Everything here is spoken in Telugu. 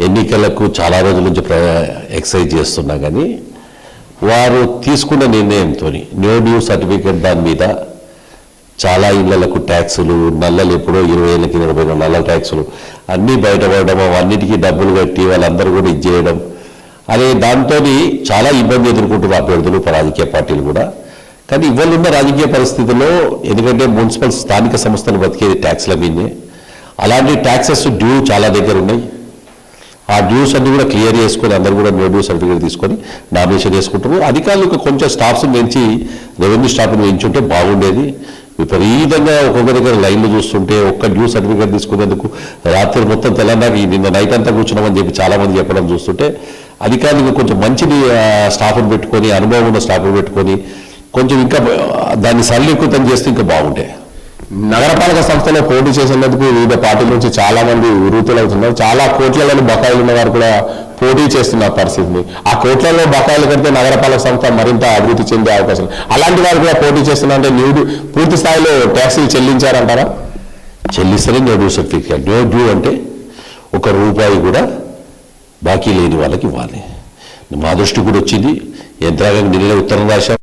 ఎన్నికలకు చాలా రోజుల నుంచి ఎక్సైజ్ చేస్తున్నా కానీ వారు తీసుకున్న నిర్ణయంతో నో డ్యూ సర్టిఫికేట్ దాని మీద చాలా ఇళ్లకు ట్యాక్సులు నల్లలు ఎప్పుడో 20 ఏళ్ళకి 20 నల్ల ట్యాక్సులు అన్నీ బయటపడడం అన్నిటికీ డబ్బులు కట్టి వాళ్ళందరూ కూడా ఇచ్చేయడం అనే దాంతో చాలా ఇబ్బంది ఎదుర్కొంటున్నారు అభ్యర్థులు రాజకీయ పార్టీలు కూడా. కానీ ఇవాళ ఉన్న రాజకీయ పరిస్థితుల్లో ఎందుకంటే మున్సిపల్ స్థానిక సంస్థలు బతికేది ట్యాక్స్ల మీదే, అలాంటి ట్యాక్సెస్ డ్యూ చాలా దగ్గర ఉన్నాయి. ఆ డ్యూస్ అన్ని కూడా క్లియర్ చేసుకొని అందరూ కూడా నో డ్యూ సర్టిఫికేట్ తీసుకొని నామినేషన్ చేసుకుంటారు. అధికారులకు కొంచెం స్టాఫ్స్ పెంచి రెవెన్యూ స్టాఫ్ని పెంచుంటే బాగుండేది. విపరీతంగా ఒక్కొక్క దగ్గర లైన్లు చూస్తుంటే ఒక్క డ్యూ సర్టిఫికేట్ తీసుకునేందుకు రాత్రి మొత్తం తెలంగాణ నిన్న నైట్ అంతా కూర్చున్నామని చెప్పి చాలామంది చెప్పడం చూస్తుంటే అధికారులకు కొంచెం మంచి స్టాఫ్ను పెట్టుకొని అనుభవం ఉన్న స్టాఫ్ను పెట్టుకొని కొంచెం ఇంకా దాన్ని సరళీకృతం చేస్తే ఇంకా బాగుంటాయి. నగరపాలక సంస్థలో పోటీ చేసేందుకు వివిధ పార్టీల నుంచి చాలా మంది వృత్తులవుతున్నారు. చాలా కోట్లలో బకాయిలు ఉన్న వారు కూడా పోటీ చేస్తున్న పరిస్థితిని, ఆ కోట్లలో బకాయిలు కడితే నగరపాలక సంస్థ మరింత అభివృద్ధి చెందే అవకాశం. అలాంటి వారు కూడా పోటీ చేస్తున్నారంటే నీవు పూర్తి స్థాయిలో ట్యాక్సీలు చెల్లించారంటారా? చెల్లిస్తేనే no due certificate. No due అంటే ₹1 కూడా బాకీ లేని వాళ్ళకి ఇవ్వాలి. మా దృష్టి కూడా వచ్చింది. యంత్రాంగం నిన్న ఉత్తరం రాశాం.